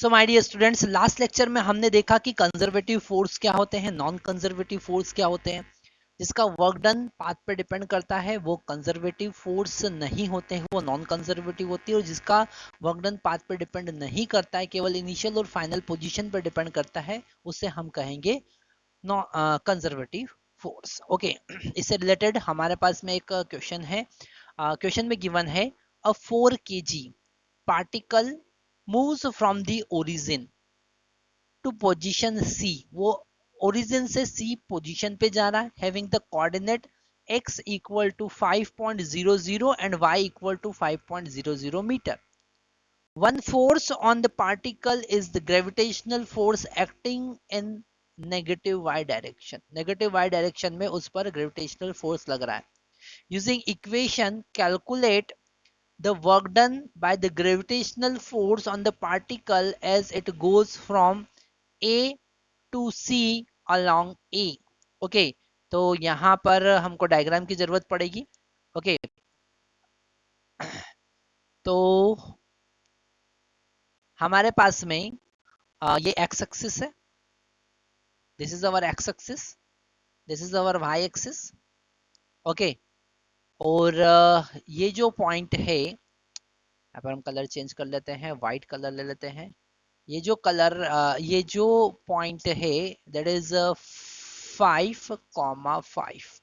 So my dear students, last lecture में हमने देखा कि कंजर्वेटिव फोर्स क्या होते हैं, नॉन कंजर्वेटिव फोर्स क्या होते हैं। जिसका वर्क डन पाथ पे डिपेंड करता है वो कंजर्वेटिव फोर्स नहीं होते हैं, वो नॉन कंजर्वेटिव होती है। और जिसका वर्क डन पाथ पे डिपेंड नहीं करता है, केवल इनिशियल और फाइनल पोजीशन पे डिपेंड करता है, उसे हम कहेंगे कंजर्वेटिव फोर्स। ओके, इससे रिलेटेड हमारे पास में एक क्वेश्चन है। क्वेश्चन में गिवन है अ 4 kg particle moves from the origin to position C। वो origin से C पोजीशन पे जा रहा है, having the coordinate x equal to 5.00 and y equal to 5.00 meter. One force on the particle is the gravitational force acting in negative y direction। negative y direction में उस पर gravitational force लग रहा है। Using equation calculate the work done by the gravitational force on the particle as it goes from A to C along A। Okay, तो यहां पर हमको डायग्राम की जरूरत पड़ेगी। ओके, तो हमारे पास में ये एक्स एक्सिस है, this is our X axis, this is our Y axis. Okay, और ये जो पॉइंट है, यहाँ पर हम कलर चेंज कर लेते हैं, व्हाइट कलर ले लेते हैं। ये जो कलर ये जो पॉइंट है दैट इज 5,5।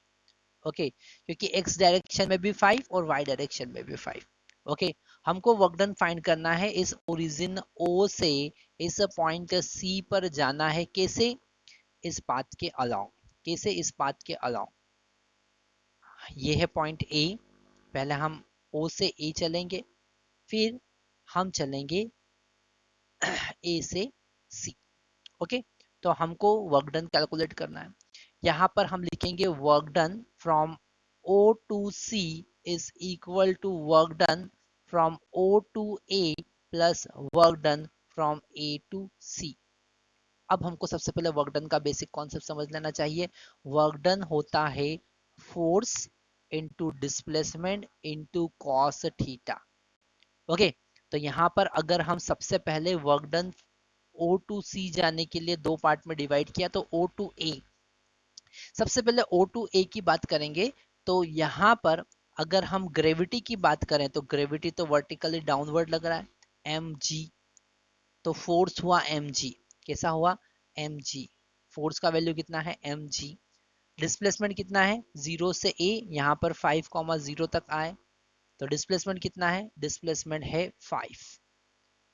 ओके, क्योंकि x डायरेक्शन में भी 5 और y डायरेक्शन में भी 5। ओके, हमको वर्क डन फाइंड करना है इस ओरिजिन O से इस पॉइंट C पर जाना है। कैसे? इस पाथ के अलाउंग। कैसे? इस पाथ के अलाउंग। ये है पॉइंट A। पहले हम O से A चलेंगे, फिर हम चलेंगे A से C। ओके, तो हमको वर्क डन कैलकुलेट करना है। यहाँ पर हम लिखेंगे work done from O to C is equal to work done from O to A plus work done from A to C। अब हमको सबसे पहले वर्क डन का बेसिक कॉन्सेप्ट समझ लेना चाहिए। वर्क डन होता है force into displacement into cos theta. Okay, तो यहाँ पर अगर हम सबसे पहले work done O to C जाने के लिए दो पार्ट में डिवाइड किया, तो O to A। सबसे पहले O to A की बात करेंगे, तो यहाँ पर अगर हम ग्रेविटी की बात करें तो ग्रेविटी तो वर्टिकली डाउनवर्ड लग रहा है mg, तो फोर्स हुआ mg। कैसा हुआ? mg। फोर्स का वैल्यू कितना है? mg। डिस्प्लेसमेंट कितना है? 0 से a, यहाँ पर 5,0 तक आए, तो डिस्प्लेसमेंट कितना है? डिस्प्लेसमेंट है 5।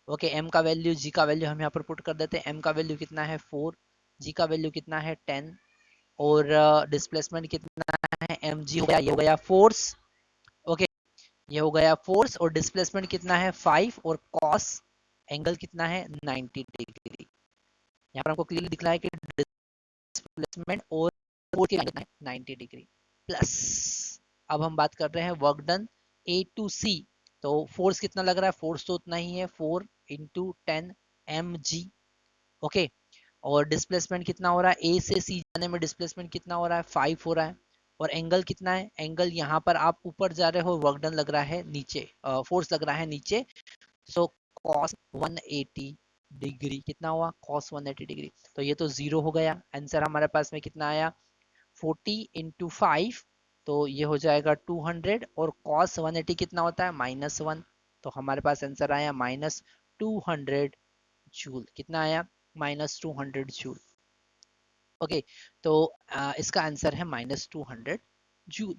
ओके, m का वैल्यू, g का वैल्यू हम यहाँ पर पुट कर देते हैं। m का वैल्यू कितना है? 4। g का वैल्यू कितना है? 10। और डिस्प्लेसमेंट कितना है? mg हो गया, ये हो गया फोर्स। ओके, ये हो गया फोर्स, और डिस्प्लेसमेंट कितना है? 5, और कॉस एंगल कितना है? 90 डिग्री। यहाँ पर हमको क्लियरली दिख रहा है कि डिस्प्लेसमेंट और फोर्स की कितना है? 90 डिग्री प्लस। अब हम बात कर रहे हैं work done A to C, तो फोर्स कितना लग रहा है? फोर्स तो उतना ही है, 4 into 10 mg। ओके, और डिस्प्लेसमेंट कितना हो रहा है? A से C जाने में डिस्प्लेसमेंट कितना हो रहा है? 5 हो रहा है। और एंगल कितना है? एंगल यहाँ पर आप ऊपर जा रहे हो, वर्क डन लग रहा है नीचे, फोर्स लग रहा है नीचे, सो cos 180 डिग्री। कितना हुआ? cos 180 degree. तो ये तो 0 हो गया। आंसर हमारे पास में कितना आया? 40 into 5, तो ये हो जाएगा 200, और cos 180 कितना होता है? -1, तो हमारे पास आंसर आया -200 जूल। कितना आया? -200 जूल। ओके, तो इसका आंसर है -200 जूल।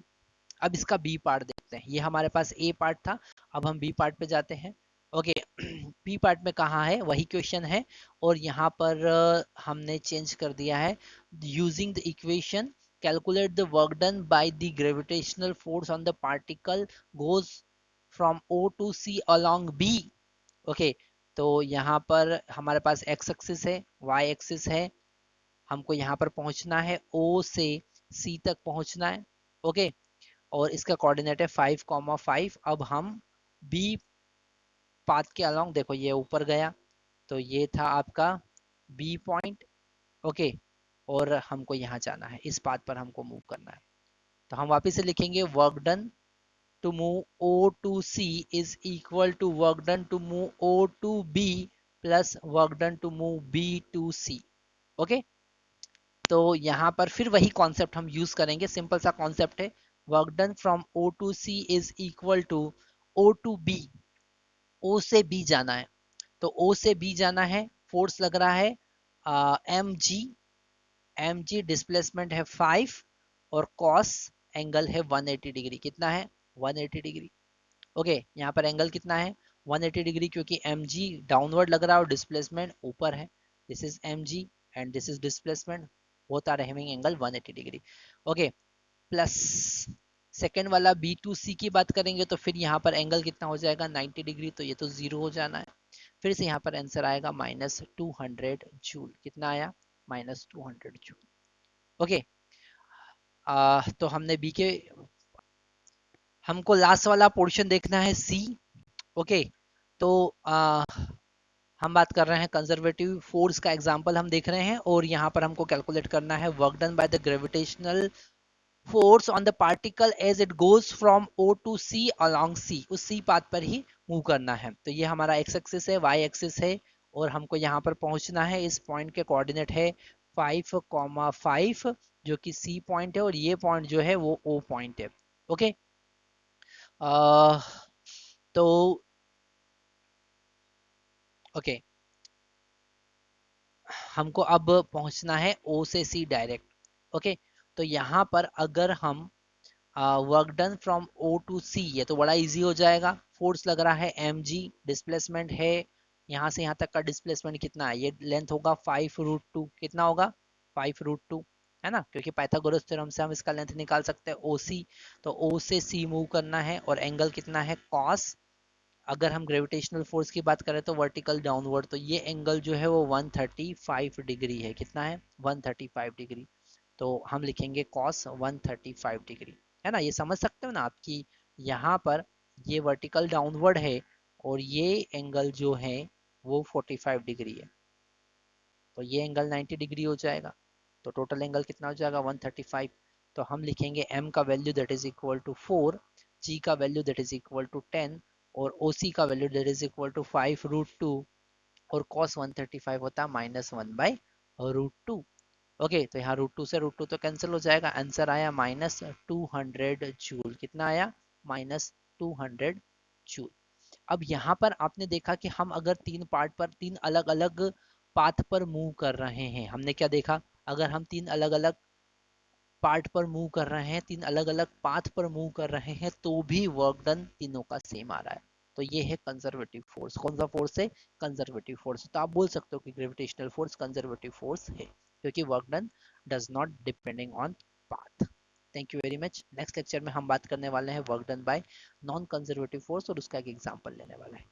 अब इसका बी पार्ट देखते हैं। ये हमारे पास ए पार्ट था, अब हम बी पार्ट पे जाते हैं। ओके, बी पार्ट में कहाँ है? वही क्वेश्चन है, और यहाँ पर हमने चेंज कर दिया है। Using the equation calculate the work done by the gravitational force on the particle goes from O to C along B। Okay, तो यहाँ पर हमारे पास एक्स एक्सिस है, वाई एक्सिस है, हमको यहाँ पर पहुंचना है, O से C तक पहुंचना है। ओके, और इसका कोऑर्डिनेट है 5,5। अब हम बी पाथ के अलोंग, देखो ये ऊपर गया, तो ये था आपका बी पॉइंट। ओके, और हमको यहाँ जाना है, इस पाथ पर हमको मूव करना है। तो हम वापस से लिखेंगे work done to move O to C is equal to work done to move O to B plus work done to move B to C. Okay, तो यहाँ पर फिर वही कॉन्सेप्ट हम यूज करेंगे, सिंपल सा कॉन्सेप्ट है। Work done from O to C is equal to O to B, O से बी जाना है, तो ओ से बी जाना है, फोर्स लग रहा है M G, M G displacement है 5 और कॉस एंगल है 180 डिग्री। कितना है? 180 डिग्री। ओके, यहाँ पर एंगल कितना है? 180 डिग्री, क्योंकि एम जी डाउनवर्ड लग रहा है और डिस्प्लेसमेंट ऊपर है। This is M G and this is displacement, both are having angle 180 degree. Okay, plus second वाला बी टू सी की बात करेंगे तो फिर यहाँ पर एंगल कितना हो जाएगा? 90 डिग्री, तो ये तो जीरो हो जाना है। फिर से यहाँ पर आंसर आएगा -200 जूल। कितना आया? -200 जूल। ओके, तो हमने बी के, हमको लास्ट वाला पोर्शन देखना है सी। ओके, तो हम बात कर रहे हैं कंजर्वेटिव फोर्स का एग्जांपल हम देख रहे हैं, और यहाँ पर हमको कैलकुलेट करना है work done by the gravitational force on the particle as it goes from O to C along C, उस सी पाथ पर ही मूव करना है। तो ये हमारा एक्स एक्सिस है, वाई एक्सिस है, और हमको यहाँ पर पहुंचना है। इस पॉइंट के कोऑर्डिनेट है 5,5, जो कि सी पॉइंट है, और ये पॉइंट जो है वो ओ पॉइंट है। ओके, तो ओके, हमको अब पहुंचना है ओ से सी डायरेक्ट। ओके, तो यहाँ पर अगर हम work done from O to C, ये तो बड़ा इजी हो जाएगा। फोर्स लग रहा है एम जी, डिस्प्लेसमेंट है यहाँ से यहाँ तक का डिस्प्लेसमेंट कितना है? ये लेंथ होगा 5√2। कितना होगा? 5√2, है ना, क्योंकि पाइथागोरस थ्योरम से हम इसका लेंथ निकाल सकते हैं ओ सी। तो ओ से सी मूव करना है, और एंगल कितना है? कॉस। अगर हम ग्रेविटेशनल फोर्स की बात करें तो वर्टिकल डाउनवर्ड, तो ये एंगल जो है वो 135 डिग्री है। कितना है? 135 डिग्री। तो हम लिखेंगे कॉस 135 डिग्री, है ना। ये समझ सकते हो ना आपकी, यहाँ पर ये वर्टिकल डाउनवर्ड है और ये एंगल जो है वो 45 डिग्री है, तो ये एंगल 90 डिग्री हो जाएगा। तो टोटल एंगल कितना हो जाएगा? 135। तो हम लिखेंगे m का value that is equal to 4, g का value that is equal to 10, और OC का value that is equal to 5√2, और cos 135 होता है -1/√2। ओके, तो यहाँ √2 से √2 तो कैंसिल हो जाएगा, आंसर आया -200 जूल। कितना आया? -200 जूल। अब यहाँ पर आपने देखा कि हम अगर तीन पार्ट पर, तीन अलग अलग पाथ पर मूव कर रहे हैं, हमने क्या देखा? अगर हम तीन अलग अलग पार्ट पर मूव कर रहे हैं, तीन अलग अलग पाथ पर मूव कर रहे हैं, तो भी वर्क डन तीनों का सेम आ रहा है। तो ये है कंजर्वेटिव फोर्स। कौन सा फोर्स है? Conservative force. तो आप बोल सकते हो कि ग्रेविटेशनल फोर्स कंजर्वेटिव फोर्स है, क्योंकि work done does not depending on path. Thank you very much. Next lecture में हम बात करने वाले हैं work done bye non conservative force, और उसका एक एग्जांपल लेने वाले हैं।